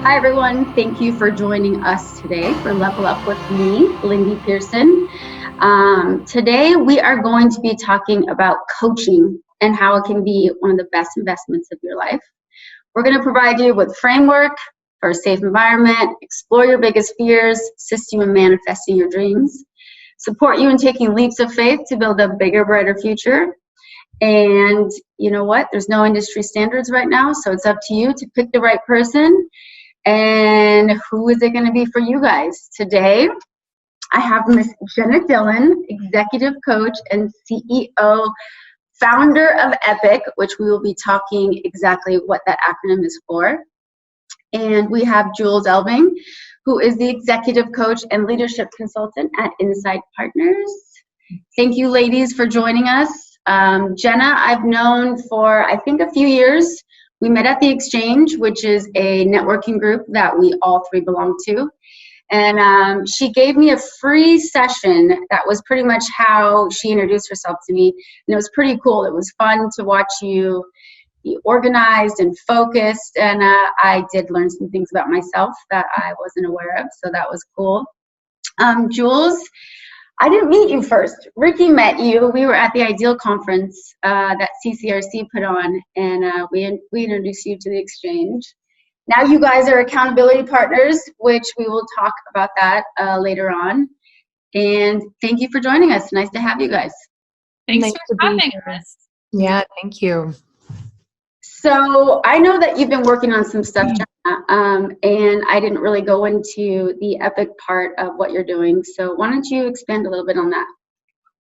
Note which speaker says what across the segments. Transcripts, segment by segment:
Speaker 1: Hi, everyone. Thank you for joining us today for Level Up with me, Lindy Pearson. Today, we are going to be talking about coaching and how it can be one of the best investments of your life. We're going to provide you with framework for a safe environment, explore your biggest fears, assist you in manifesting your dreams, support you in taking leaps of faith to build a bigger, brighter future. And you know what? There's no industry standards right now, so it's up to you to pick the right person. And who is it going to be for you guys? Today, I have Miss Jenna Dillon, executive coach and CEO, founder of Epic, which we will be talking exactly what that acronym is for. And we have Jules Elving, who is the executive coach and leadership consultant at Ensight Partners. Thank you, ladies, for joining us. Jenna, I've known for, I think, a few years. We met at the Exchange, which is a networking group that we all three belong to. And she gave me a free session that was pretty much how she introduced herself to me. And it was pretty cool. It was fun to watch you be organized and focused. And I did learn some things about myself that I wasn't aware of. So that was cool. Jules, I didn't meet you first. Ricky met you. We were at the Ideal Conference that CCRC put on, and we introduced you to the Exchange. Now you guys are accountability partners, which we will talk about that later on. And thank you for joining us. Nice to have you guys.
Speaker 2: Thanks for having us.
Speaker 3: Yeah, thank you.
Speaker 1: So I know that you've been working on some stuff, Jenna, and I didn't really go into the Epic part of what you're doing. So why don't you expand a little bit on that?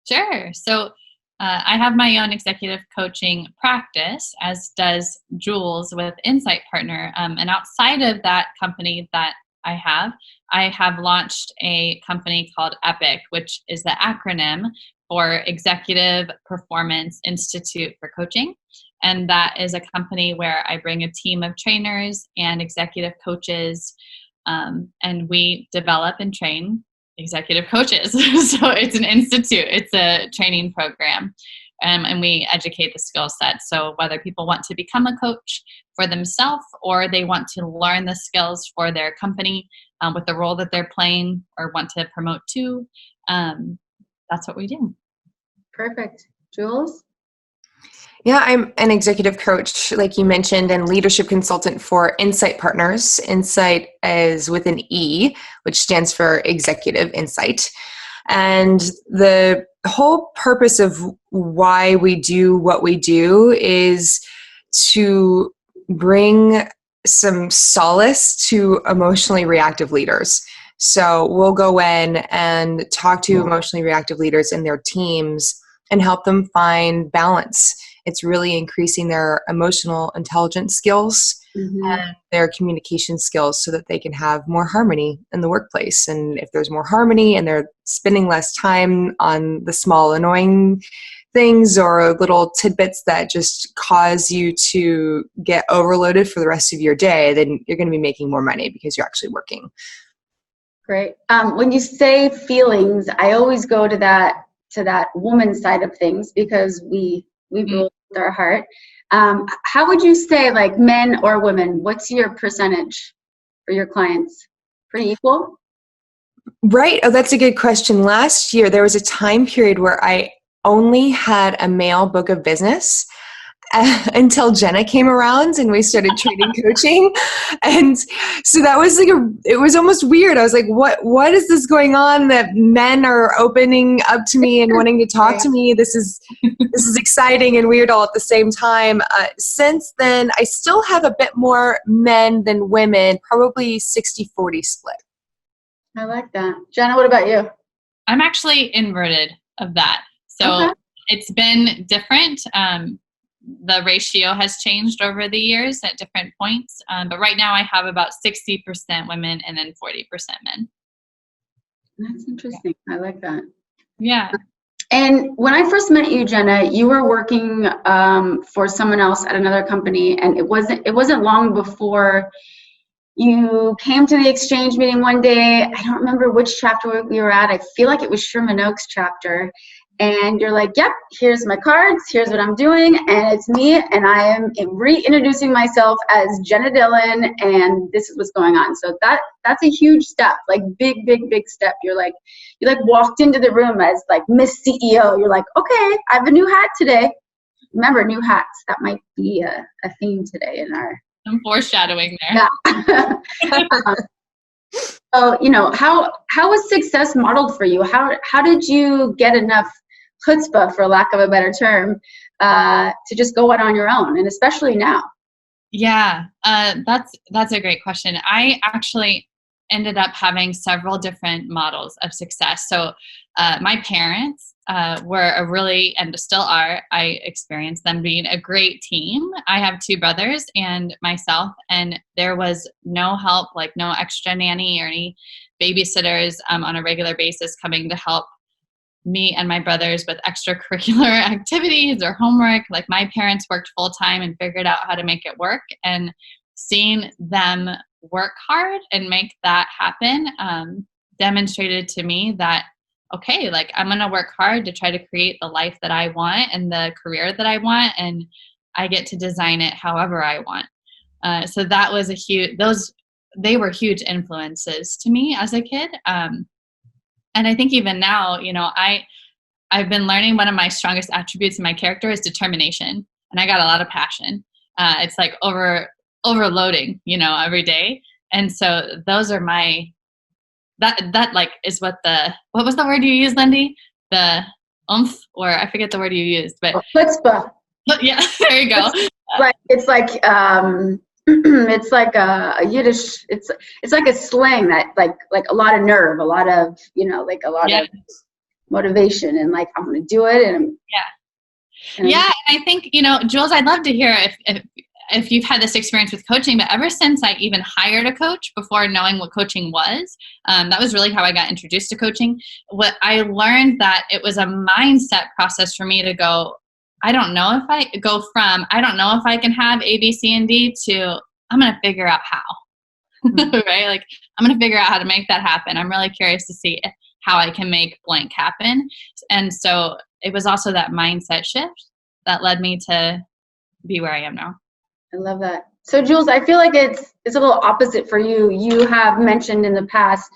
Speaker 2: Sure. So I have my own executive coaching practice, as does Jules with Ensight Partner. And outside of that company that I have launched a company called Epic, which is the acronym for Executive Performance Institute for Coaching. And that is a company where I bring a team of trainers and executive coaches, and we develop and train executive coaches. So it's an institute, it's a training program, and we educate the skill set. So whether people want to become a coach for themselves or they want to learn the skills for their company with the role that they're playing or want to promote to, that's what we do.
Speaker 1: Perfect. Jules?
Speaker 3: Yeah, I'm an executive coach, like you mentioned, and leadership consultant for Ensight Partners. Ensight is with an E, which stands for Executive Insight. And the whole purpose of why we do what we do is to bring some solace to emotionally reactive leaders. So we'll go in and talk to emotionally reactive leaders and their teams and help them find balance. It's really increasing their emotional intelligence skills and their communication skills so that they can have more harmony in the workplace. And if there's more harmony and they're spending less time on the small annoying things or little tidbits that just cause you to get overloaded for the rest of your day, then you're going to be making more money because you're actually working.
Speaker 1: Great. When you say feelings, I always go to that woman side of things because we rule with our heart. How would you say, like, men or women, what's your percentage for your clients? Pretty equal?
Speaker 3: Right. Oh, that's a good question. Last year, there was a time period where I only had a male book of business until Jenna came around and we started trading coaching. And so that was it was almost weird. I was like, what is this going on that men are opening up to me and wanting to talk to me? This is exciting and weird all at the same time. Since then, I still have a bit more men than women, probably 60-40 split.
Speaker 1: I like that. Jenna, what about you?
Speaker 2: I'm actually inverted of that. So It's been different. The ratio has changed over the years at different points. But right now I have about 60% women and then 40% men.
Speaker 1: That's interesting. I like that.
Speaker 2: Yeah.
Speaker 1: And when I first met you, Jenna, you were working for someone else at another company, and it wasn't long before you came to the Exchange meeting one day. I don't remember which chapter we were at. I feel like it was Sherman Oaks chapter. and you're like, yep, here's my cards, here's what I'm doing, and it's me, and I am reintroducing myself as Jenna Dillon, and this is what's going on. So that's a huge step, like big step. You walked into the room as like Miss CEO. You're like, okay, I have a new hat today. Remember, new hats. That might be a theme today in our.
Speaker 2: Some foreshadowing there.
Speaker 1: Yeah. So, how was success modeled for you? How did you get enough chutzpah, for lack of a better term, to just go out on your own, and especially now?
Speaker 2: Yeah, that's a great question. I actually ended up having several different models of success. So my parents were a really, and still are, I experienced them being a great team. I have two brothers and myself, and there was no help, like no extra nanny or any babysitters on a regular basis coming to help me and my brothers with extracurricular activities or homework. Like my parents worked full time and figured out how to make it work, and seeing them work hard and make that happen demonstrated to me that, okay, like I'm going to work hard to try to create the life that I want and the career that I want, and I get to design it however I want. So that was they were huge influences to me as a kid. And I think even now, I've been learning one of my strongest attributes in my character is determination. And I got a lot of passion. It's like overloading, every day. And so those are that like is what was the word you used, Lindy? The oomph, or I forget the word you used, but
Speaker 1: chutzpah.
Speaker 2: Yeah, there you go.
Speaker 1: It's like it's like a Yiddish. It's like a slang that like a lot of nerve, a lot of like a lot of motivation, and like I'm gonna do it. And
Speaker 2: and I think Jules, I'd love to hear if you've had this experience with coaching. But ever since I even hired a coach before knowing what coaching was, that was really how I got introduced to coaching. What I learned that it was a mindset process for me to go, I don't know if I can have A, B, C, and D to I'm going to figure out how, right? Like I'm going to figure out how to make that happen. I'm really curious to see how I can make blank happen. And so it was also that mindset shift that led me to be where I am now.
Speaker 1: I love that. So Jules, I feel like it's a little opposite for you. You have mentioned in the past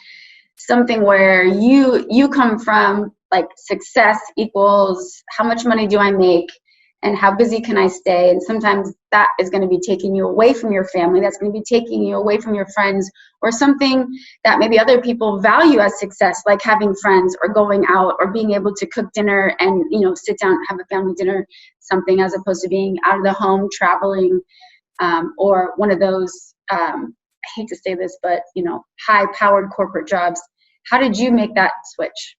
Speaker 1: something where you come from like success equals how much money do I make and how busy can I stay? And sometimes that is going to be taking you away from your family. That's going to be taking you away from your friends, or something that maybe other people value as success, like having friends or going out or being able to cook dinner and, sit down and have a family dinner, something, as opposed to being out of the home, traveling, or one of those, I hate to say this, but, high-powered corporate jobs. How did you make that switch?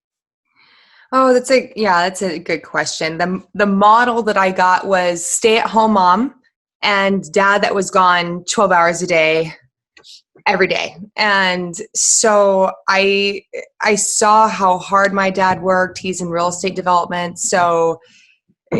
Speaker 3: Oh, that's a good question. The model that I got was stay-at-home mom and dad that was gone 12 hours a day, every day. And so I saw how hard my dad worked. He's in real estate development. So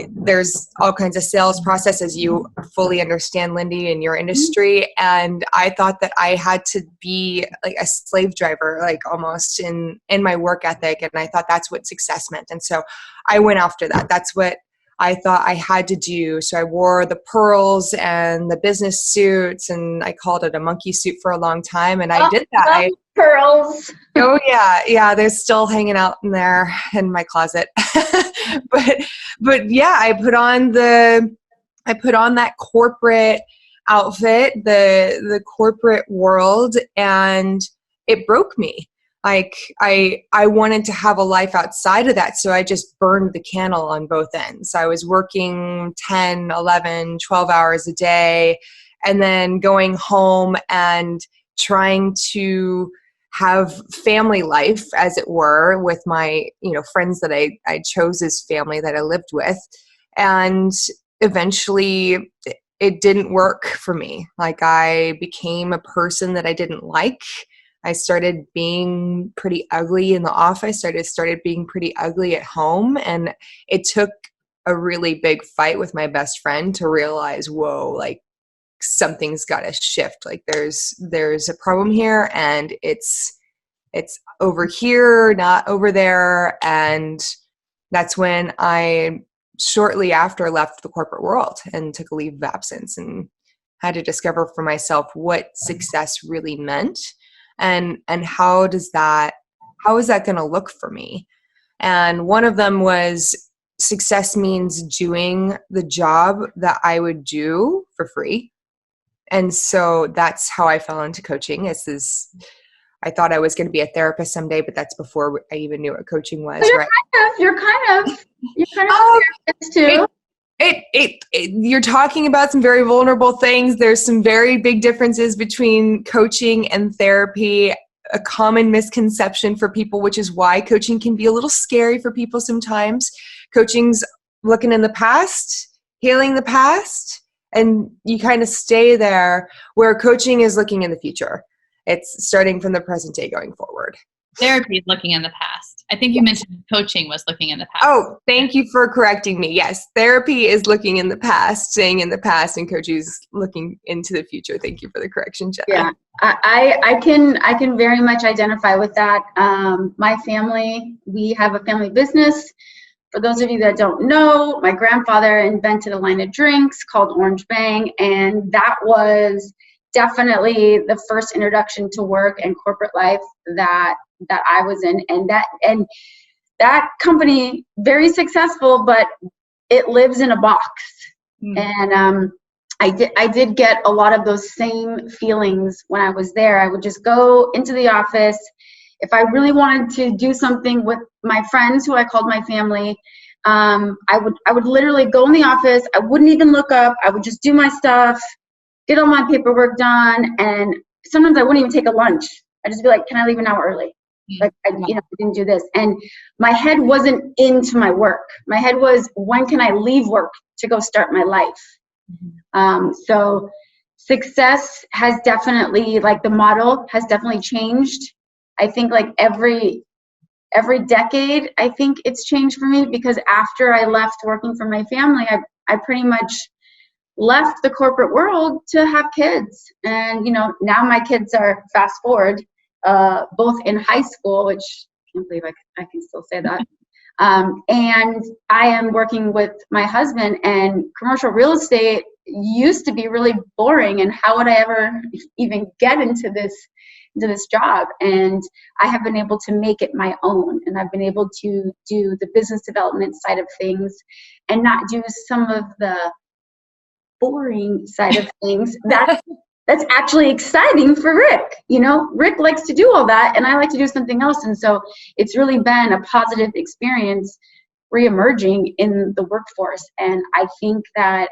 Speaker 3: there's all kinds of sales processes, you fully understand, Lindy, in your industry. And I thought that I had to be like a slave driver, like almost in my work ethic. And I thought that's what success meant. And so I went after that. That's what I thought I had to do. So I wore the pearls and the business suits, and I called it a monkey suit for a long time. And I did that.
Speaker 1: Pearls.
Speaker 3: Oh yeah. They're still hanging out in there in my closet. but yeah, I put on that corporate outfit, the corporate world, and it broke me. Like I wanted to have a life outside of that. So I just burned the candle on both ends. I was working 10, 11, 12 hours a day, and then going home and trying to have family life, as it were, with my, friends that I chose as family that I lived with. And eventually it didn't work for me. Like I became a person that I didn't like. I started being pretty ugly in the office. I started being pretty ugly at home. And it took a really big fight with my best friend to realize, whoa, like something's got to shift. Like there's a problem here, and it's over here, not over there. And that's when I shortly after left the corporate world and took a leave of absence and had to discover for myself what success really meant and how is that going to look for me. And one of them was success means doing the job that I would do for free. And so that's how I fell into coaching. I thought I was going to be a therapist someday, but that's before I even knew what coaching was.
Speaker 1: So
Speaker 3: right?
Speaker 1: you're kind of a therapist too.
Speaker 3: You're talking about some very vulnerable things. There's some very big differences between coaching and therapy. A common misconception for people, which is why coaching can be a little scary for people sometimes. Coaching's looking in the past, healing the past, and you kind of stay there, where coaching is looking in the future. It's starting from the present day going forward.
Speaker 2: Therapy is looking in the past. I think you mentioned coaching was looking in the past.
Speaker 3: Oh, thank you for correcting me. Yes, therapy is looking in the past, staying in the past, and coaching is looking into the future. Thank you for the correction, Jenna.
Speaker 1: Yeah, I can very much identify with that. My family, we have a family business. For those of you that don't know, my grandfather invented a line of drinks called Orange Bang, and that was definitely the first introduction to work and corporate life that I was in, and that company, very successful, but it lives in a box. And I did get a lot of those same feelings when I was there. I would just go into the office. If I really wanted to do something with my friends, who I called my family, I would literally go in the office. I wouldn't even look up. I would just do my stuff, get all my paperwork done, and sometimes I wouldn't even take a lunch. I'd just be like, "Can I leave an hour early?" Like, I didn't do this. And my head wasn't into my work. My head was, when can I leave work to go start my life? So success has definitely, like, the model has definitely changed. I think like every decade, I think it's changed for me, because after I left working for my family, I pretty much left the corporate world to have kids. And, now my kids are, fast forward, both in high school, which I can't believe I can still say that. And I am working with my husband, and commercial real estate used to be really boring. And how would I ever even get into this job? And I have been able to make it my own, and I've been able to do the business development side of things and not do some of the boring side of things. That's actually exciting for Rick. Rick likes to do all that, and I like to do something else. And so it's really been a positive experience reemerging in the workforce. And I think that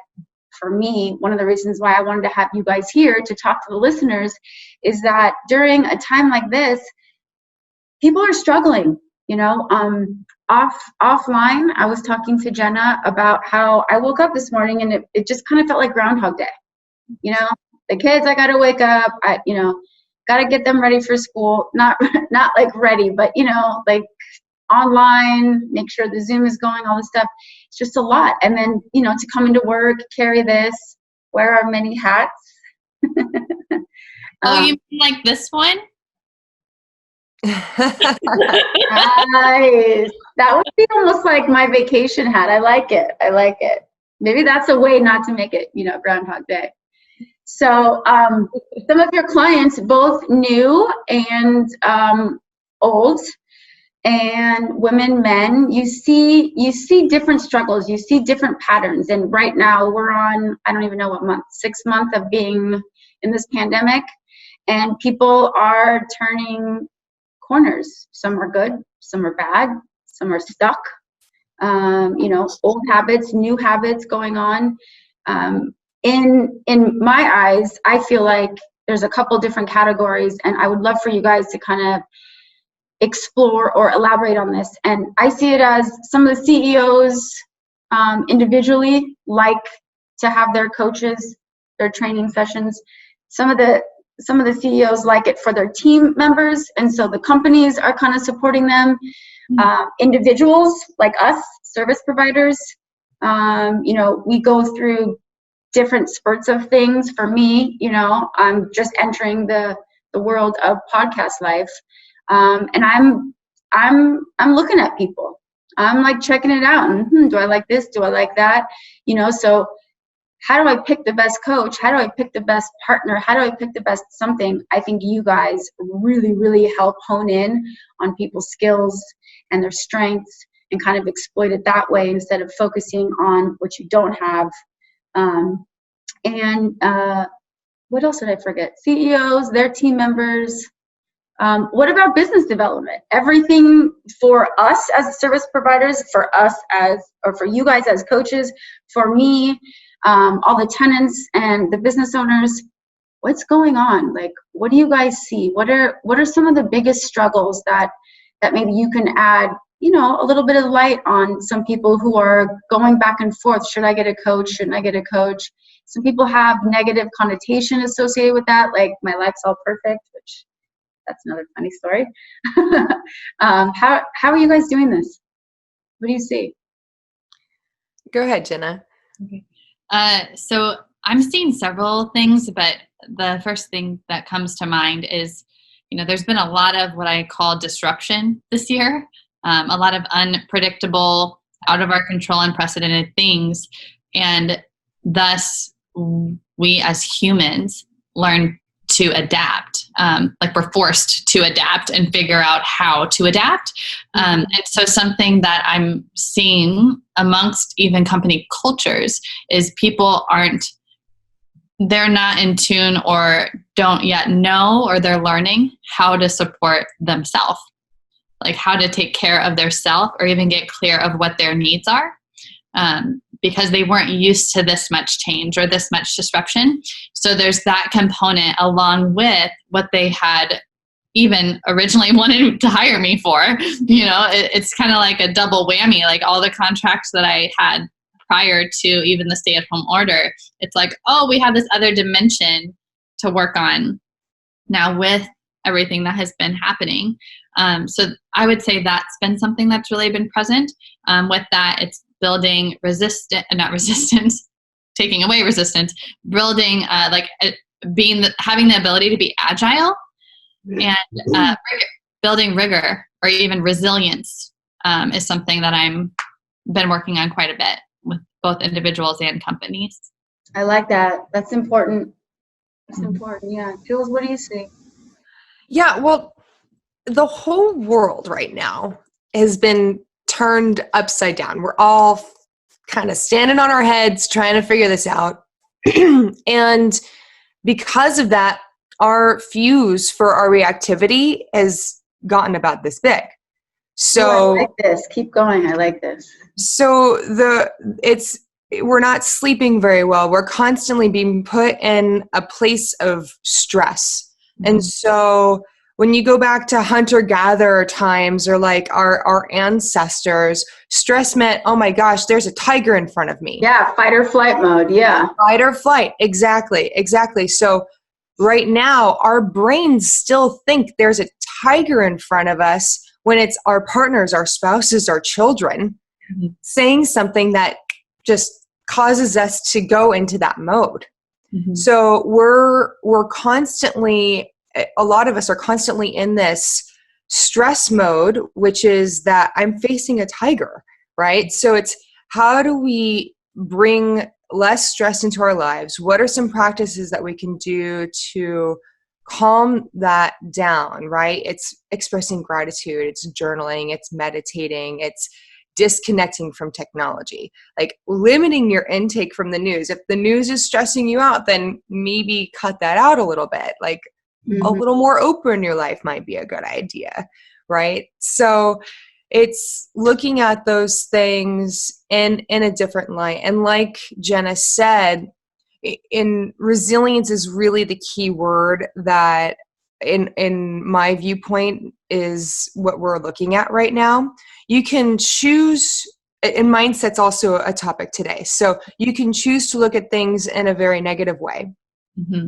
Speaker 1: for me, one of the reasons why I wanted to have you guys here to talk to the listeners is that during a time like this, people are struggling. Offline, I was talking to Jenna about how I woke up this morning and it just kind of felt like Groundhog Day. The kids, I got to wake up, got to get them ready for school. Not like ready, but, like online, make sure the Zoom is going, all this stuff. It's just a lot. And then, to come into work, carry this, wear our many hats.
Speaker 2: Oh, you mean like this one?
Speaker 1: Nice. That would be almost like my vacation hat. I like it. Maybe that's a way not to make it, Groundhog Day. So some of your clients, both new and old, and women, men, you see different struggles, you see different patterns. And right now we're on, I don't even know what month, 6th month of being in this pandemic, and people are turning corners. Some are good, some are bad, some are stuck. Old habits, new habits going on. In my eyes, I feel like there's a couple different categories, and I would love for you guys to kind of explore or elaborate on this. And I see it as some of the CEOs individually like to have their coaches, their training sessions. Some of the CEOs like it for their team members, and so the companies are kind of supporting them. Individuals like us, service providers, we go through different spurts of things. For me, I'm just entering the world of podcast life, and I'm looking at people. I'm like checking it out, and do I like this? Do I like that? So how do I pick the best coach? How do I pick the best partner? How do I pick the best something? I think you guys really, really help hone in on people's skills and their strengths and kind of exploit it that way instead of focusing on what you don't have. What else did I forget? CEOs, their team members. What about business development? Everything for us as service providers, for you guys as coaches, for me, all the tenants and the business owners. What's going on? Like, what do you guys see? What are some of the biggest struggles that maybe you can add, a little bit of light on some people who are going back and forth? Should I get a coach? Shouldn't I get a coach? Some people have negative connotation associated with that, like my life's all perfect, which that's another funny story. How are you guys doing this? What do you see?
Speaker 3: Go ahead, Jenna.
Speaker 2: Okay. So I'm seeing several things, but the first thing that comes to mind is, there's been a lot of what I call disruption this year, a lot of unpredictable, out of our control, unprecedented things. And thus we as humans learn to adapt. Like we're forced to adapt and figure out how to adapt. And so something that I'm seeing amongst even company cultures is people they're not in tune or don't yet know, or they're learning how to support themselves, like how to take care of their self or even get clear of what their needs are. Because they weren't used to this much change or this much disruption. So there's that component along with what they had even originally wanted to hire me for. It's kind of like a double whammy, like all the contracts that I had prior to even the stay-at-home order. It's like, oh, we have this other dimension to work on now with everything that has been happening. So I would say that's been something that's really been present. With that, it's building taking away resistance, building having the ability to be agile, and building rigor or even resilience is something that I'm been working on quite a bit with both individuals and companies.
Speaker 1: I like that. That's important. That's important. Yeah. Jules, what do you see?
Speaker 3: Yeah, well, the whole world right now has been turned upside down. We're all kind of standing on our heads trying to figure this out. And because of that, our fuse for our reactivity has gotten about this big. So
Speaker 1: I like this. Keep going. I like this.
Speaker 3: So we're not sleeping very well. We're constantly being put in a place of stress. And so when you go back to hunter-gatherer times or like our ancestors, stress meant, oh my gosh, there's a tiger in front of me.
Speaker 1: Yeah, fight or flight mode, yeah.
Speaker 3: Fight or flight, exactly. So right now, our brains still think there's a tiger in front of us when it's our partners, our spouses, our children, saying something that just causes us to go into that mode. So we're constantly, a lot of us are constantly in this stress mode, which is that I'm facing a tiger, right? So it's how do we bring less stress into our lives? What are some practices that we can do to calm that down, right? It's expressing gratitude, it's journaling, it's meditating, it's disconnecting from technology, like limiting your intake from the news. If the news is stressing you out, then maybe cut that out a little bit. Like a little more Oprah in your life might be a good idea, right? So it's looking at those things in a different light. And like Jenna said, resilience is really the key word that in my viewpoint is what we're looking at right now. You can choose, and mindset's also a topic today. So you can choose to look at things in a very negative way.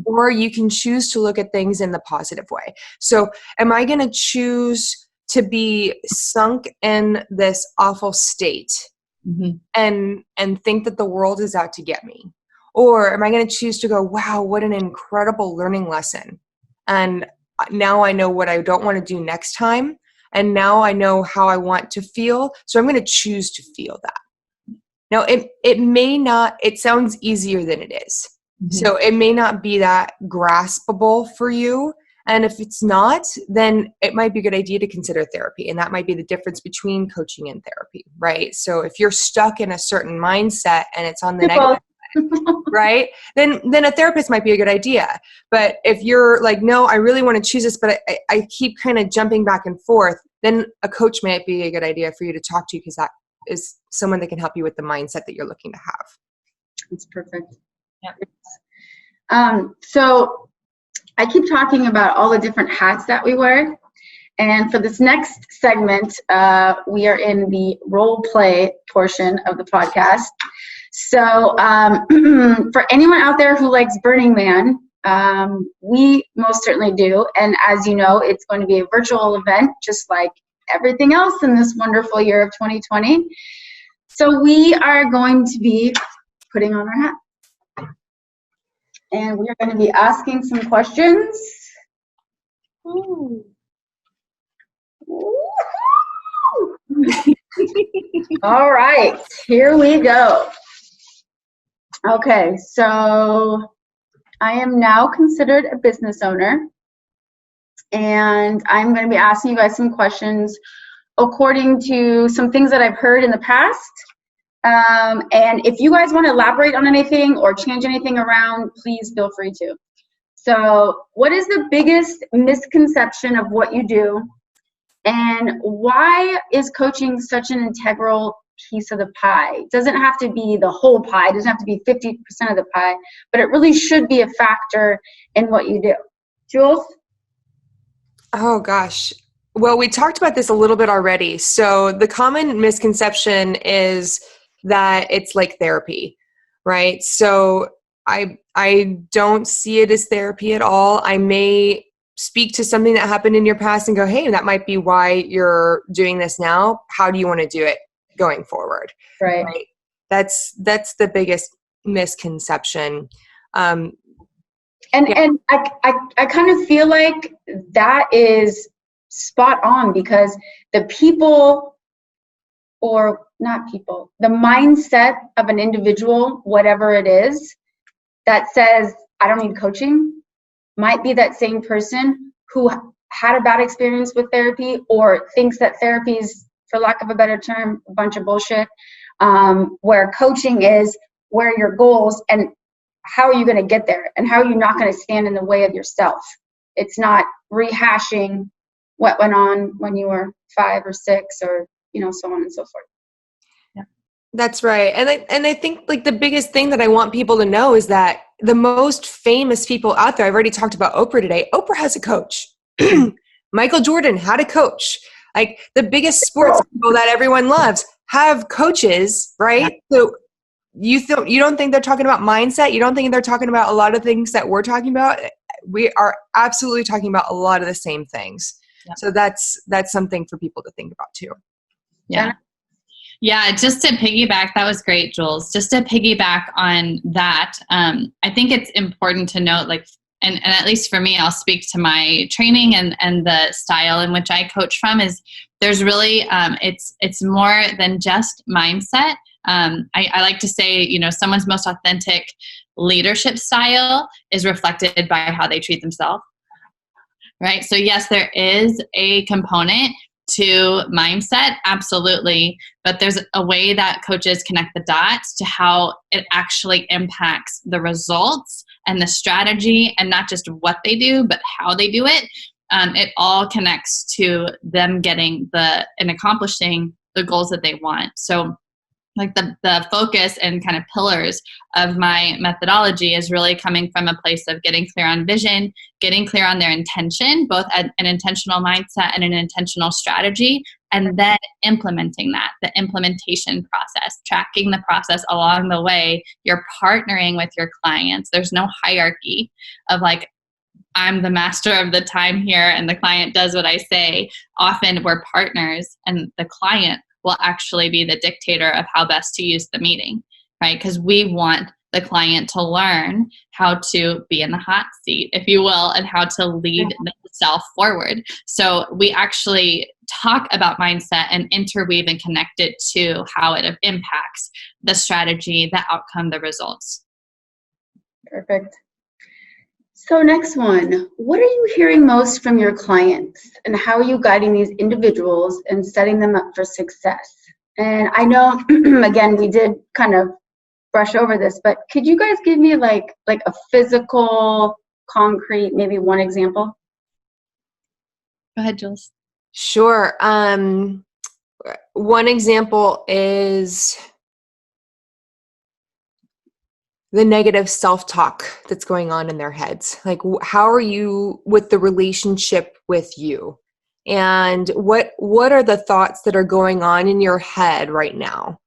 Speaker 3: Or you can choose to look at things in the positive way. So am I going to choose to be sunk in this awful state and think that the world is out to get me? Or am I going to choose to go, wow, what an incredible learning lesson. And now I know what I don't want to do next time. and now I know how I want to feel, so I'm going to choose to feel that. Now, it may not, it sounds easier than it is.
Speaker 2: Mhm.
Speaker 3: So it may not be that graspable for you. And if it's not, then it might be a good idea to consider therapy. And that might be the difference between coaching and therapy, right? So if you're stuck in a certain mindset and it's on the negative, right? Then a therapist might be a good idea. But if you're like, no, I really want to choose this, but I keep kind of jumping back and forth, then a coach might be a good idea for you to talk to, because that is someone that can help you with the mindset that you're looking to have.
Speaker 1: That's perfect.
Speaker 2: Yep.
Speaker 1: So I keep talking about all the different hats that we wear. And for this next segment, we are in the role play portion of the podcast. So for anyone out there who likes Burning Man, we most certainly do. And as you know, it's going to be a virtual event, just like everything else in this wonderful year of 2020. So we are going to be putting on our hat. And we are going to be asking some questions. Ooh. All right, here we go. Okay, so I am now considered a business owner, and I'm going to be asking you guys some questions according to some things that I've heard in the past. And if you guys want to elaborate on anything or change anything around, please feel free to. So what is the biggest misconception of what you do? And why is coaching such an integral piece of the pie? It doesn't have to be the whole pie. It doesn't have to be 50% of the pie, but it really should be a factor in what you do. Jules?
Speaker 3: Oh, gosh. Well, we talked about this a little bit already. So the common misconception is that it's like therapy, right? So I don't see it as therapy at all. I may speak to something that happened in your past and go, hey, that might be why you're doing this now. How do you want to do it going forward?
Speaker 1: Right.
Speaker 3: That's the biggest misconception.
Speaker 1: And I kind of feel like that is spot on, because the people, or not people, the mindset of an individual, whatever it is, that says, I don't need coaching, might be that same person who had a bad experience with therapy, or thinks that therapy is, for lack of a better term, a bunch of bullshit, where coaching is where your goals, and how are you going to get there, and how are you not going to stand in the way of yourself. It's not rehashing what went on when you were 5 or 6, or so on and so forth.
Speaker 3: Yeah, that's right. And I think like the biggest thing that I want people to know is that the most famous people out there, I've already talked about Oprah today. Oprah has a coach. Michael Jordan had a coach. Like the biggest sports people that everyone loves have coaches, right? So you don't think they're talking about mindset? You don't think they're talking about a lot of things that we're talking about? We are absolutely talking about a lot of the same things. Yeah. So that's something for people to think about too.
Speaker 2: Yeah. Yeah, just to piggyback, that was great, Jules. Just to piggyback on that, I think it's important to note, like, and at least for me, I'll speak to my training and the style in which I coach from, is there's really, it's more than just mindset. I like to say, someone's most authentic leadership style is reflected by how they treat themselves, right? So yes, there is a component to mindset, absolutely, but there's a way that coaches connect the dots to how it actually impacts the results and the strategy, and not just what they do, but how they do it. It all connects to them getting and accomplishing the goals that they want. So like the focus and kind of pillars of my methodology is really coming from a place of getting clear on vision, getting clear on their intention, both an intentional mindset and an intentional strategy, and then implementing that, the implementation process, tracking the process along the way. You're partnering with your clients. There's no hierarchy of like, I'm the master of the time here and the client does what I say. Often we're partners, and the client will actually be the dictator of how best to use the meeting, right? Because we want the client to learn how to be in the hot seat, if you will, and how to lead themselves forward. So we actually talk about mindset and interweave and connect it to how it impacts the strategy, the outcome, the results.
Speaker 1: Perfect. So next one, what are you hearing most from your clients, and how are you guiding these individuals and setting them up for success? And I know, again, we did kind of brush over this, but could you guys give me like a physical, concrete, maybe one example?
Speaker 2: Go ahead, Jules.
Speaker 3: Sure. One example is the negative self-talk that's going on in their heads. Like, how are you with the relationship with you? And what are the thoughts that are going on in your head right now?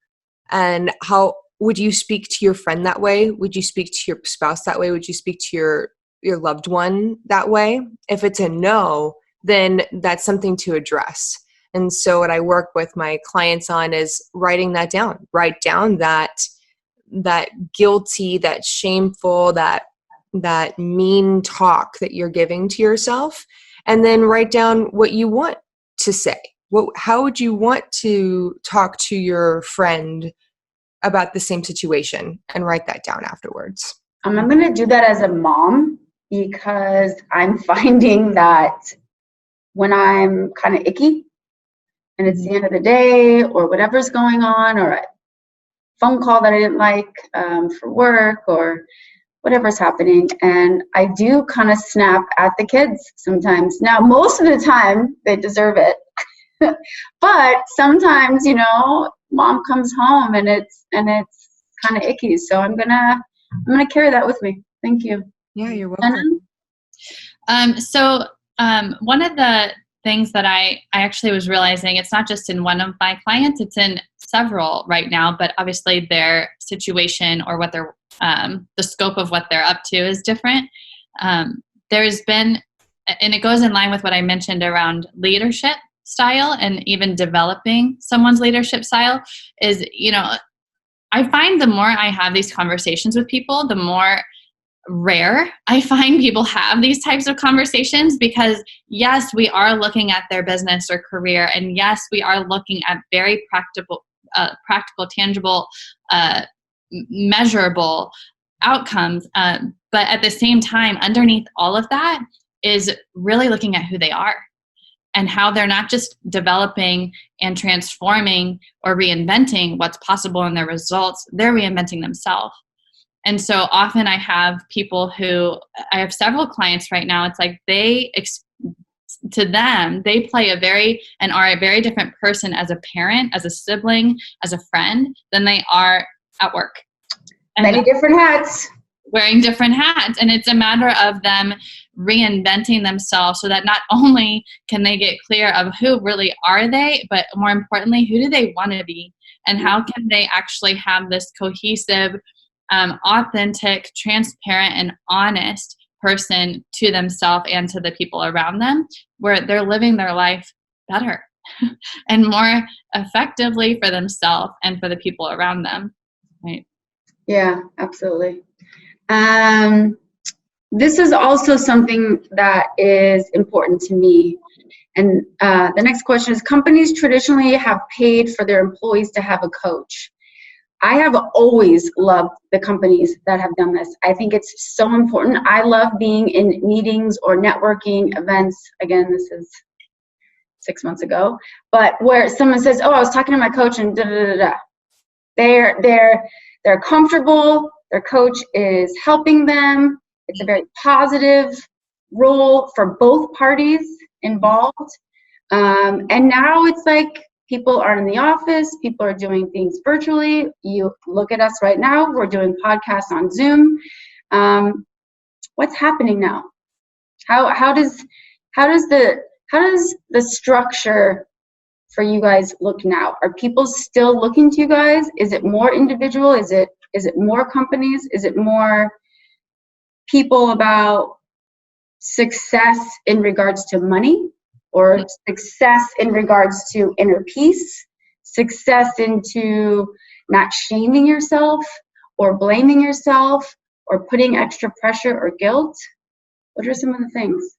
Speaker 3: And how would you speak to your friend that way? Would you speak to your spouse that way? Would you speak to your loved one that way? If it's a no, then that's something to address. And so what I work with my clients on is writing that down. Write down that guilty, that shameful, that mean talk that you're giving to yourself, and then write down what you want to say. How would you want to talk to your friend about the same situation, and write that down afterwards.
Speaker 1: I'm going to do that as a mom, because I'm finding that when I'm kind of icky and it's the end of the day or whatever's going on, or a phone call that I didn't like for work or whatever's happening, and I do kind of snap at the kids sometimes. Now, most of the time they deserve it. But sometimes, mom comes home and it's kind of icky. So I'm gonna carry that with me. Thank you.
Speaker 3: Yeah, you're welcome.
Speaker 2: One of the things that I actually was realizing, it's not just in one of my clients, it's in several right now, but obviously their situation or what they're, the scope of what they're up to is different. There's been, and it goes in line with what I mentioned around leadership style and even developing someone's leadership style is, I find the more I have these conversations with people, the more rare I find people have these types of conversations, because yes, we are looking at their business or career, and yes, we are looking at very practical, tangible, measurable outcomes. But at the same time, underneath all of that is really looking at who they are and how they're not just developing and transforming or reinventing what's possible in their results, they're reinventing themselves. And so often I have I have several clients right now, it's like to them, they play and are a very different person as a parent, as a sibling, as a friend, than they are at work. And
Speaker 1: many different hats.
Speaker 2: Wearing different hats. And it's a matter of them reinventing themselves so that not only can they get clear of who really are they, but more importantly, who do they want to be? And how can they actually have this cohesive, authentic, transparent, and honest person to themselves and to the people around them, where they're living their life better and more effectively for themselves and for the people around them. Right? Yeah,
Speaker 1: absolutely. This is also something that is important to me. And the next question is, companies traditionally have paid for their employees to have a coach. I have always loved the companies that have done this. I think it's so important. I love being in meetings or networking events. Again, this is 6 months ago, but where someone says, "Oh, I was talking to my coach," and da da da da. They're comfortable. Their coach is helping them. It's a very positive role for both parties involved. And now it's like people are in the office. People are doing things virtually. You look at us right now. We're doing podcasts on Zoom. What's happening now? How does the structure for you guys look now? Are people still looking to you guys? Is it more individual? Is it more companies? Is it more people about success in regards to money, or success in regards to inner peace, success into not shaming yourself or blaming yourself or putting extra pressure or guilt? What are some of the things?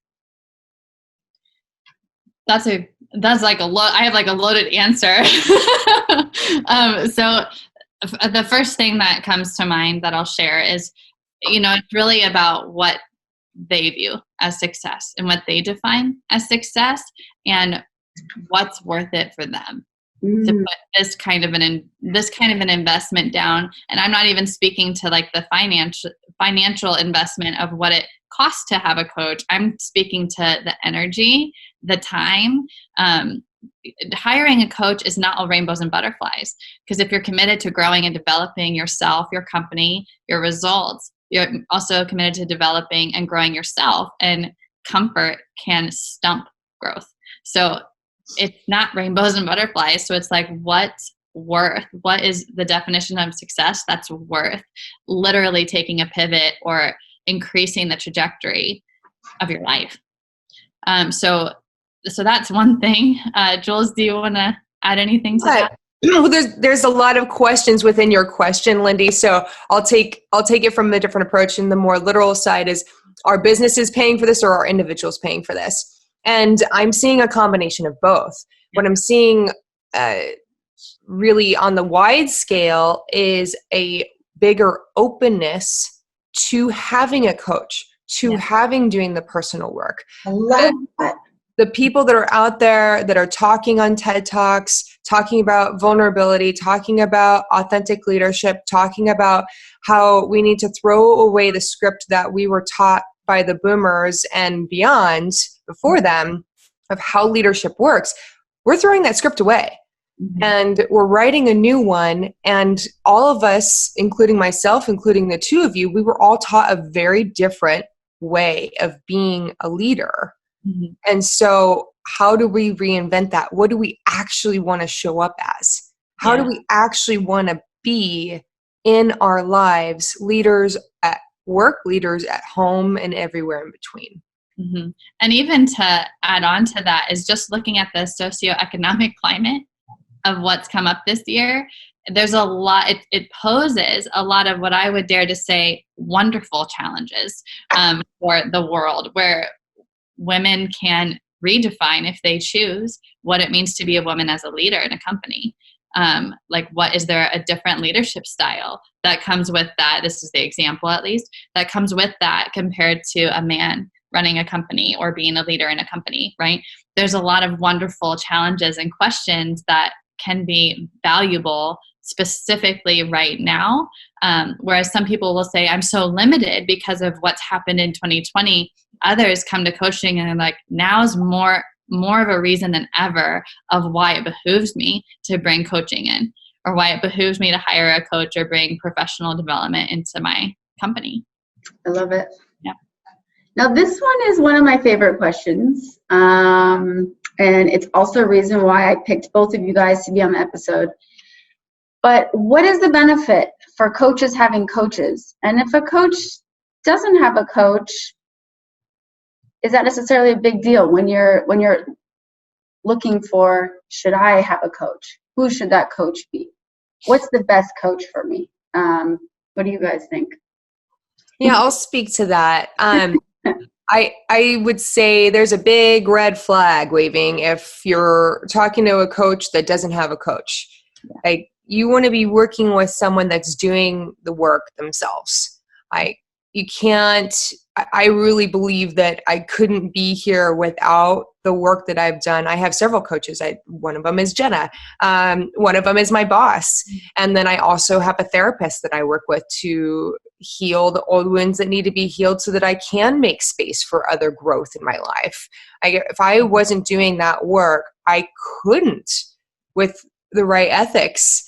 Speaker 2: That's a That's like I have like a loaded answer. So the first thing that comes to mind that I'll share is, it's really about what they view as success and what they define as success and what's worth it for them to put this kind of an investment down. And I'm not even speaking to like the financial investment of what it costs to have a coach. I'm speaking to the energy, the time. Hiring a coach is not all rainbows and butterflies, because if you're committed to growing and developing yourself, your company, your results, you're also committed to developing and growing yourself, and comfort can stump growth. So it's not rainbows and butterflies. So it's like, what is the definition of success that's worth literally taking a pivot or increasing the trajectory of your life? So that's one thing. Jules, do you want to add anything to that?
Speaker 3: Well, there's a lot of questions within your question, Lindy. So I'll take it from a different approach. And the more literal side is, are businesses paying for this or are individuals paying for this? And I'm seeing a combination of both. What I'm seeing really on the wide scale is a bigger openness to having a coach, to having doing the personal work.
Speaker 1: I love that.
Speaker 3: The people that are out there that are talking on TED Talks, talking about vulnerability, talking about authentic leadership, talking about how we need to throw away the script that we were taught by the boomers and beyond before them of how leadership works. We're throwing that script away. And we're writing a new one. And all of us, including myself, including the two of you, we were all taught a very different way of being a leader. And so how do we reinvent that? What do we actually want to show up as? How do we actually want to be in our lives, leaders at work, leaders at home, and everywhere in between?
Speaker 2: And even to add on to that is just looking at the socioeconomic climate of what's come up this year. There's a lot, it poses a lot of what I would dare to say wonderful challenges for the world, where women can redefine, if they choose, what it means to be a woman as a leader in a company. Like, what is there a different leadership style that comes with that? This is the example, at least, that comes with that compared to a man running a company or being a leader in a company, right? There's a lot of wonderful challenges and questions that can be valuable specifically right now. Whereas some people will say, I'm so limited because of what's happened in 2020. Others come to coaching and they're like, now's more of a reason than ever of why it behooves me to bring coaching in, or why it behooves me to hire a coach or bring professional development into my company.
Speaker 1: I love it.
Speaker 2: Yeah.
Speaker 1: Now, this one is one of my favorite questions. And it's also a reason why I picked both of you guys to be on the episode. But what is the benefit for coaches having coaches? And if a coach doesn't have a coach, is that necessarily a big deal when you're looking for, should I have a coach? Who should that coach be? What's the best coach for me? What do you guys think?
Speaker 3: Yeah, I'll speak to that. I would say there's a big red flag waving if you're talking to a coach that doesn't have a coach. Like, you want to be working with someone that's doing the work themselves. You can't, I really believe that I couldn't be here without the work that I've done. I have several coaches. One of them is Jenna. One of them is my boss. And then I also have a therapist that I work with to heal the old wounds that need to be healed so that I can make space for other growth in my life. If I wasn't doing that work, I couldn't, with the right ethics,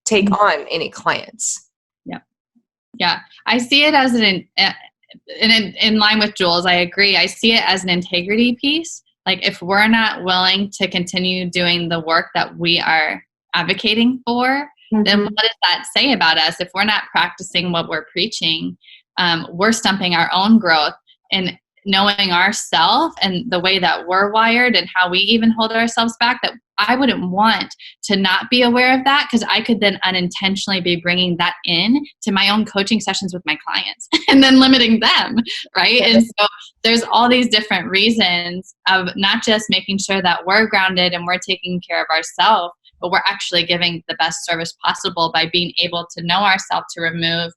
Speaker 3: take on any clients.
Speaker 2: Yeah, I see it as in line with Jules. I agree. I see it as an integrity piece. Like, if we're not willing to continue doing the work that we are advocating for, then what does that say about us? If we're not practicing what we're preaching, we're stumping our own growth, and knowing ourselves and the way that we're wired and how we even hold ourselves back, that I wouldn't want to not be aware of that, because I could then unintentionally be bringing that in to my own coaching sessions with my clients and then limiting them, right? And so there's all these different reasons of not just making sure that we're grounded and we're taking care of ourselves, but we're actually giving the best service possible by being able to know ourselves, to remove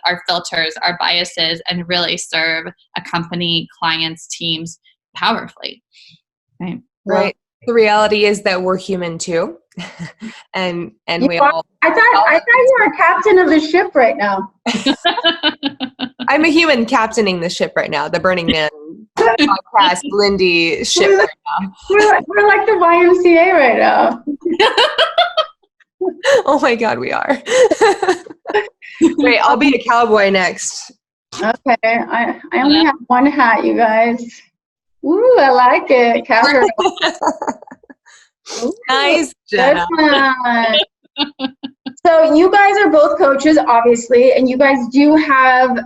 Speaker 2: our filters, our biases, and really serve a company, clients, teams powerfully. Right.
Speaker 3: Right. The reality is that we're human too. and we all.
Speaker 1: I thought you were captain of the ship right now.
Speaker 3: I'm a human captaining the ship right now, the Burning Man podcast Lindy ship right now.
Speaker 1: We're like the YMCA right now.
Speaker 3: Oh my God, we are. Wait, I'll be a cowboy next.
Speaker 1: Okay, I only have one hat, you guys. Ooh, I like it. Cowgirl.
Speaker 3: Nice, Jenna.
Speaker 1: So you guys are both coaches, obviously, and you guys do have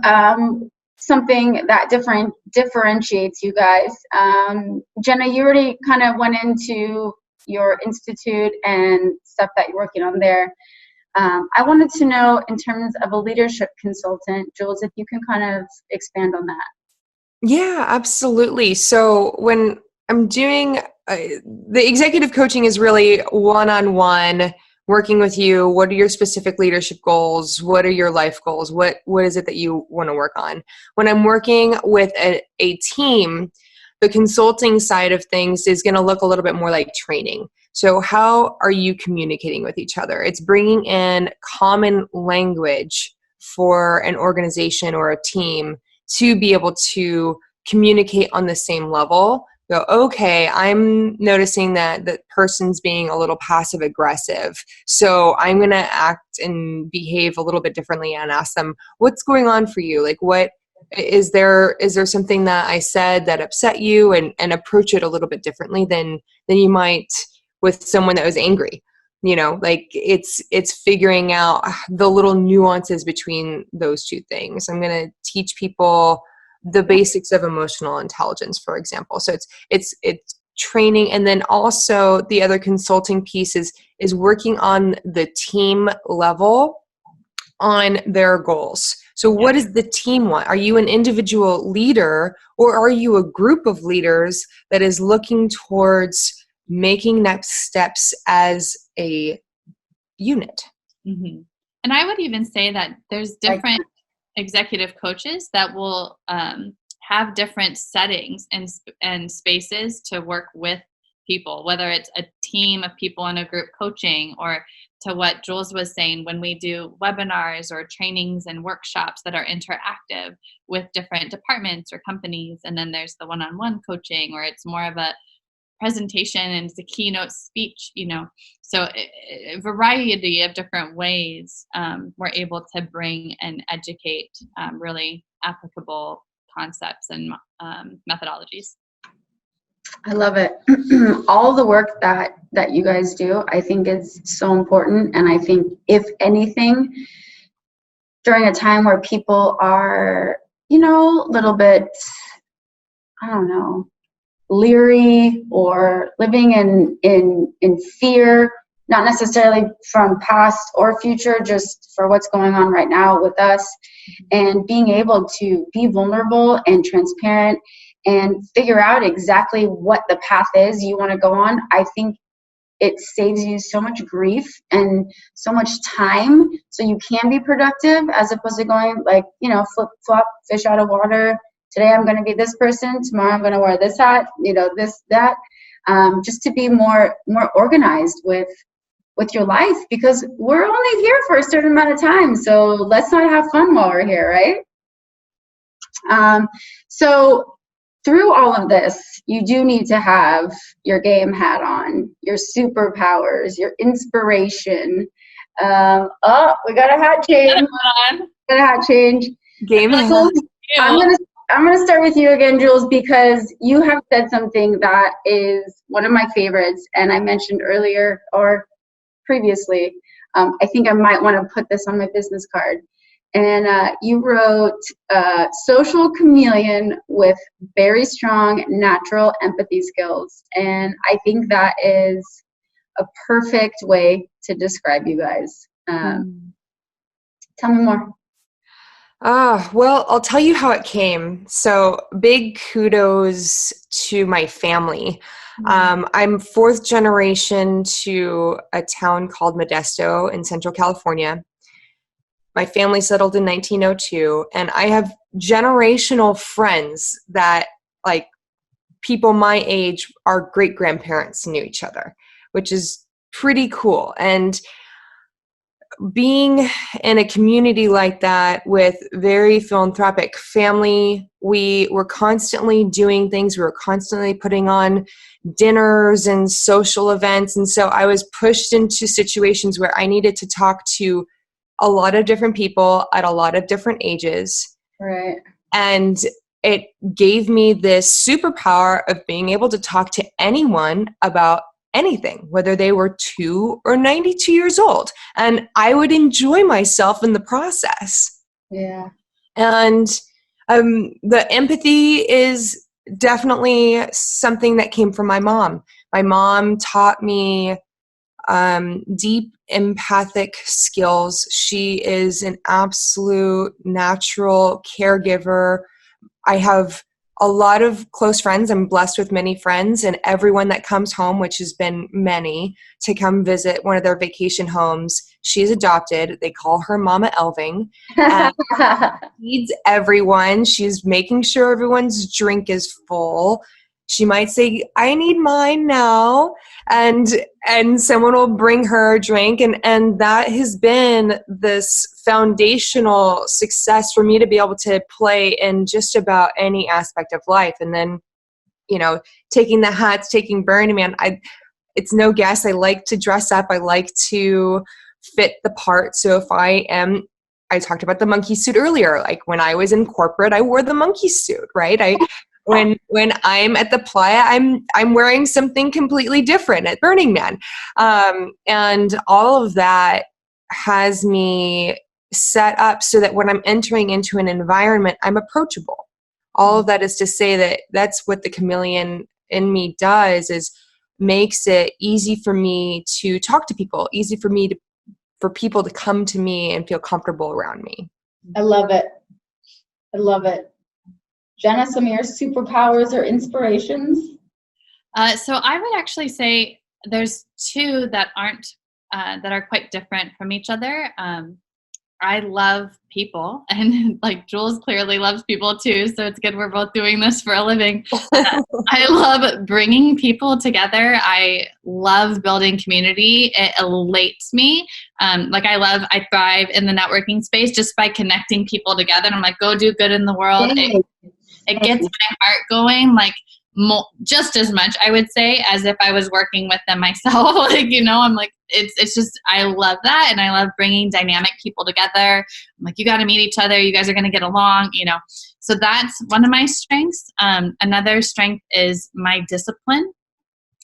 Speaker 1: something that differentiates you guys. Jenna, you already kind of went into your institute and stuff that you're working on there. I wanted to know, in terms of a leadership consultant, Jules, if you can kind of expand on that.
Speaker 3: Yeah, absolutely. So when I'm doing the executive coaching is really one-on-one, working with you. What are your specific leadership goals? What are your life goals? What is it that you want to work on? When I'm working with a team, the consulting side of things is going to look a little bit more like training. So how are you communicating with each other? It's bringing in common language for an organization or a team to be able to communicate on the same level. Go, okay, I'm noticing that the person's being a little passive aggressive. So I'm going to act and behave a little bit differently and ask them, what's going on for you? Like, what is there something that I said that upset you, and approach it a little bit differently than you might with someone that was angry. You know, like it's figuring out the little nuances between those two things. I'm going to teach people the basics of emotional intelligence, for example. So it's training. And then also the other consulting piece is working on the team level on their goals. So what does the team want? Are you an individual leader, or are you a group of leaders that is looking towards making next steps as a unit?
Speaker 2: Mm-hmm. And I would even say that there's different executive coaches that will have different settings and spaces to work with people, whether it's a team of people in a group coaching, or to what Jules was saying, when we do webinars or trainings and workshops that are interactive with different departments or companies. And then there's the one-on-one coaching, where it's more of a presentation and it's a keynote speech, you know. So a variety of different ways we're able to bring and educate really applicable concepts and methodologies.
Speaker 1: I love it. All the work that you guys do, I think, is so important. And I think, if anything, during a time where people are, you know, a little bit, I don't know, leery or living in fear, not necessarily from past or future, just for what's going on right now with us, and being able to be vulnerable and transparent and figure out exactly what the path is you want to go on, I think it saves you so much grief and so much time, so you can be productive, as opposed to going like, you know, flip flop, fish out of water. Today I'm going to be this person, tomorrow I'm going to wear this hat, you know, this, that, just to be more organized with your life, because we're only here for a certain amount of time. So let's not have fun while we're here, right? So through all of this, you do need to have your game hat on, your superpowers, your inspiration. Oh, we got a hat change. Got a hat change.
Speaker 3: Game
Speaker 1: hat. I'm gonna start with you again, Jules, because you have said something that is one of my favorites, and I mentioned earlier or previously. I think I might want to put this on my business card. And you wrote social chameleon with very strong natural empathy skills. And I think that is a perfect way to describe you guys. Tell me more.
Speaker 3: Well, I'll tell you how it came. So big kudos to my family. I'm fourth generation to a town called Modesto in Central California. My family settled in 1902, and I have generational friends that, like, people my age, our great-grandparents knew each other, which is pretty cool. And being in a community like that with very philanthropic family, we were constantly doing things. We were constantly putting on dinners and social events. And so I was pushed into situations where I needed to talk to a lot of different people at a lot of different ages.
Speaker 1: Right.
Speaker 3: And it gave me this superpower of being able to talk to anyone about anything, whether they were 2 or 92 years old. And I would enjoy myself in the process.
Speaker 1: Yeah. And
Speaker 3: the empathy is definitely something that came from my mom. My mom taught me deep empathic skills. She is an absolute natural caregiver. I have a lot of close friends. I'm blessed with many friends, and everyone that comes home, which has been many, to come visit one of their vacation homes, she's adopted. They call her Mama Elving. And feeds everyone. She's making sure everyone's drink is full. She might say, I need mine now. And someone will bring her a drink. And that has been this foundational success for me to be able to play in just about any aspect of life. And then, taking the hats, taking Burning Man, it's no guess. I like to dress up. I like to fit the part. So if I talked about the monkey suit earlier. Like when I was in corporate, I wore the monkey suit, right? When I'm at the playa, I'm wearing something completely different at Burning Man. And all of that has me set up so that when I'm entering into an environment, I'm approachable. All of that is to say that that's what the chameleon in me does, is makes it easy for me to talk to people, easy for people to come to me and feel comfortable around me.
Speaker 1: I love it. I love it. Jenna, some of your superpowers or inspirations?
Speaker 2: So I would actually say there's two that are quite different from each other. I love people, and like Jules clearly loves people too, so it's good we're both doing this for a living. I love bringing people together. I love building community. It elates me. I thrive in the networking space just by connecting people together. And I'm like, go do good in the world. It gets my heart going, like just as much, I would say, as if I was working with them myself. I'm like, it's just, I love that. And I love bringing dynamic people together. I'm like, you got to meet each other. You guys are going to get along, So that's one of my strengths. Another strength is my discipline.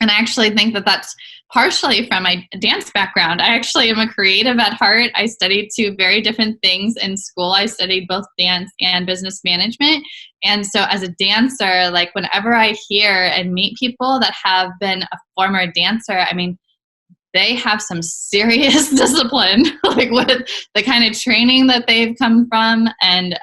Speaker 2: And I actually think that that's partially from my dance background. I actually am a creative at heart. I studied two very different things in school. I studied both dance and business management. And so as a dancer, like whenever I hear and meet people that have been a former dancer, I mean, they have some serious discipline, like with the kind of training that they've come from. And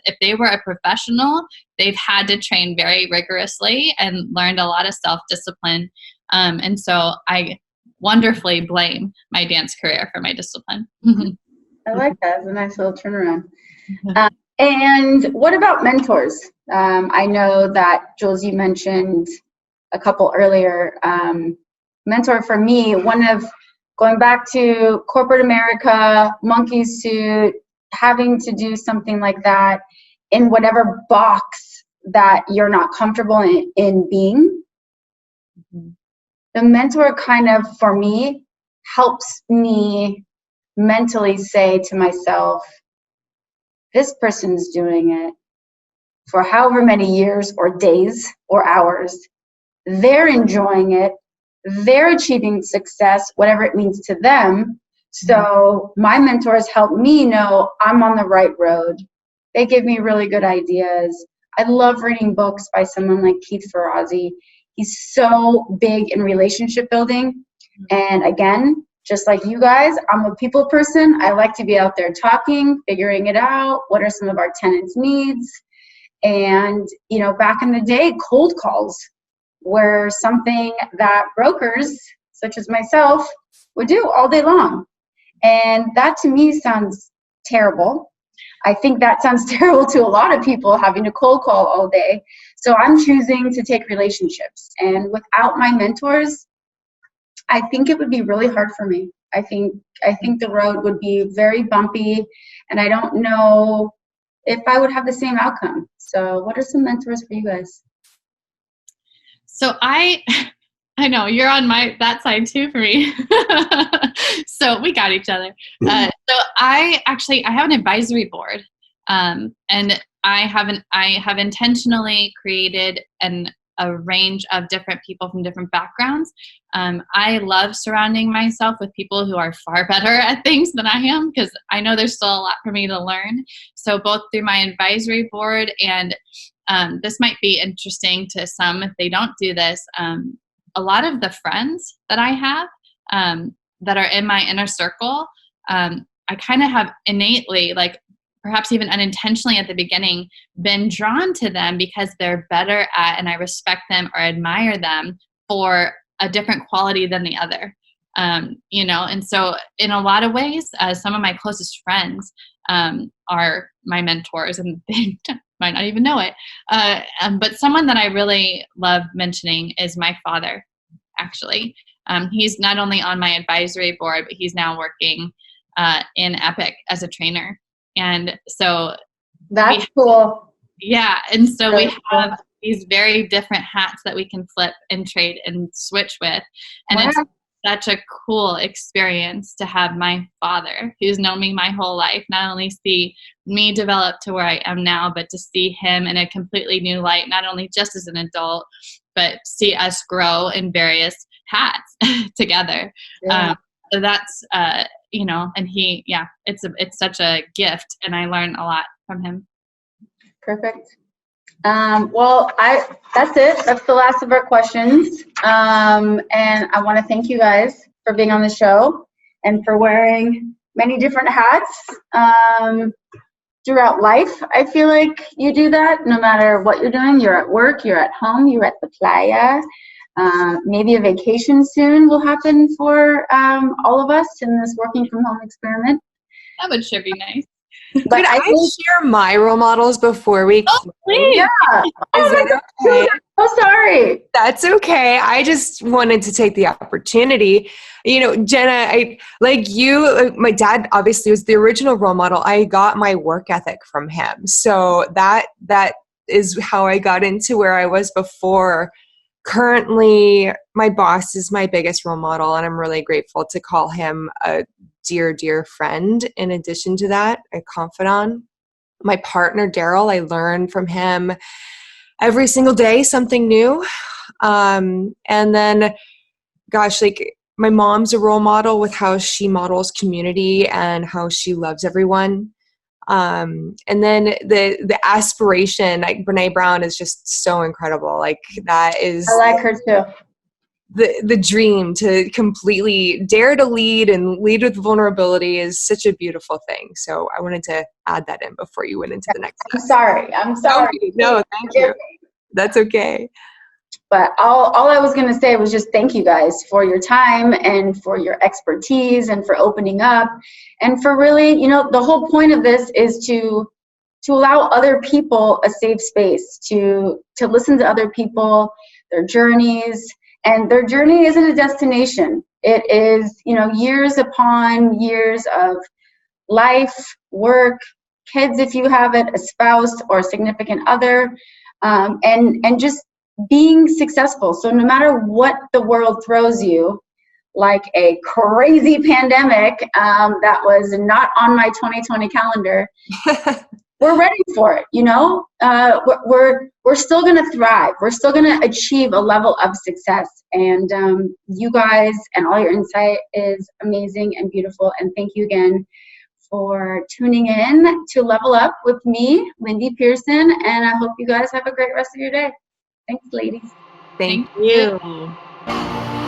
Speaker 2: if they were a professional, they've had to train very rigorously and learned a lot of self-discipline. And so I wonderfully blame my dance career for my discipline.
Speaker 1: I like that. It's a nice little turnaround. And what about mentors? I know that, Jules, you mentioned a couple earlier. Mentor for me, going back to corporate America, monkey suit, having to do something like that in whatever box that you're not comfortable in being. Mm-hmm. The mentor kind of, for me, helps me mentally say to myself, this person's doing it for however many years or days or hours. They're enjoying it. They're achieving success, whatever it means to them. So my mentors help me know I'm on the right road. They give me really good ideas. I love reading books by someone like Keith Ferrazzi. He's so big in relationship building. And again, just like you guys, I'm a people person. I like to be out there talking, figuring it out. What are some of our tenants' needs? And, you know, back in the day, cold calls were something that brokers, such as myself, would do all day long. And that to me sounds terrible. I think that sounds terrible to a lot of people, having to cold call all day. So I'm choosing to take relationships. And without my mentors, I think it would be really hard for me. I think the road would be very bumpy, and I don't know if I would have the same outcome. So what are some mentors for you guys?
Speaker 2: So I know you're on that side too for me. So we got each other. So I have an advisory board, and I have intentionally created a range of different people from different backgrounds. I love surrounding myself with people who are far better at things than I am, because I know there's still a lot for me to learn. So both through my advisory board, and this might be interesting to some if they don't do this, a lot of the friends that I have that are in my inner circle, I kind of have innately, like perhaps even unintentionally at the beginning, been drawn to them because they're better at, and I respect them or admire them for a different quality than the other. You know, and so in a lot of ways, some of my closest friends are my mentors, and they might not even know it. But someone that I really love mentioning is my father, actually. He's not only on my advisory board, but he's now working in Epic as a trainer. And so
Speaker 1: that's cool.
Speaker 2: Yeah. And so
Speaker 1: Really
Speaker 2: we have these very different hats that we can flip and trade and switch with. And it's such a cool experience to have my father, who's known me my whole life, not only see me develop to where I am now, but to see him in a completely new light, not only just as an adult, but see us grow in various hats together.
Speaker 1: Yeah.
Speaker 2: So that's, you know, and it's such a gift, and I learn a lot from him.
Speaker 1: Perfect. Well, that's it. That's the last of our questions. And I want to thank you guys for being on the show and for wearing many different hats throughout life. I feel like you do that no matter what you're doing. You're at work, you're at home, you're at the playa. Maybe a vacation soon will happen for all of us in this working from home experiment.
Speaker 2: That would sure be nice.
Speaker 3: But Could I share my role models before we
Speaker 2: close? Please.
Speaker 1: Yeah.
Speaker 3: Is that okay?
Speaker 1: Oh, sorry.
Speaker 3: That's okay. I just wanted to take the opportunity. You know, Jenna, my dad obviously was the original role model. I got my work ethic from him. So that is how I got into where I was before. Currently, my boss is my biggest role model, and I'm really grateful to call him a dear, dear friend. In addition to that, a confidant. My partner, Daryl, I learn from him every single day something new. And then, gosh, my mom's a role model with how she models community and how she loves everyone. And then the aspiration, Brene Brown is just so incredible. That is,
Speaker 1: I like her too.
Speaker 3: The dream to completely dare to lead and lead with vulnerability is such a beautiful thing. So I wanted to add that in before you went into the next.
Speaker 1: I'm sorry.
Speaker 3: Okay. No, thank you. That's okay.
Speaker 1: But all I was going to say was just thank you guys for your time and for your expertise and for opening up and for really, the whole point of this is to allow other people a safe space to listen to other people, their journeys, and their journey isn't a destination. It is, years upon years of life, work, kids if you have it, a spouse or a significant other, and just being successful. So no matter what the world throws you, like a crazy pandemic that was not on my 2020 calendar, we're ready for it. We're still going to thrive. We're still going to achieve a level of success. And you guys and all your insight is amazing and beautiful. And thank you again for tuning in to Level Up with me, Lindy Pearson. And I hope you guys have a great rest of your day. Thanks, ladies.
Speaker 3: Thank you.
Speaker 2: you.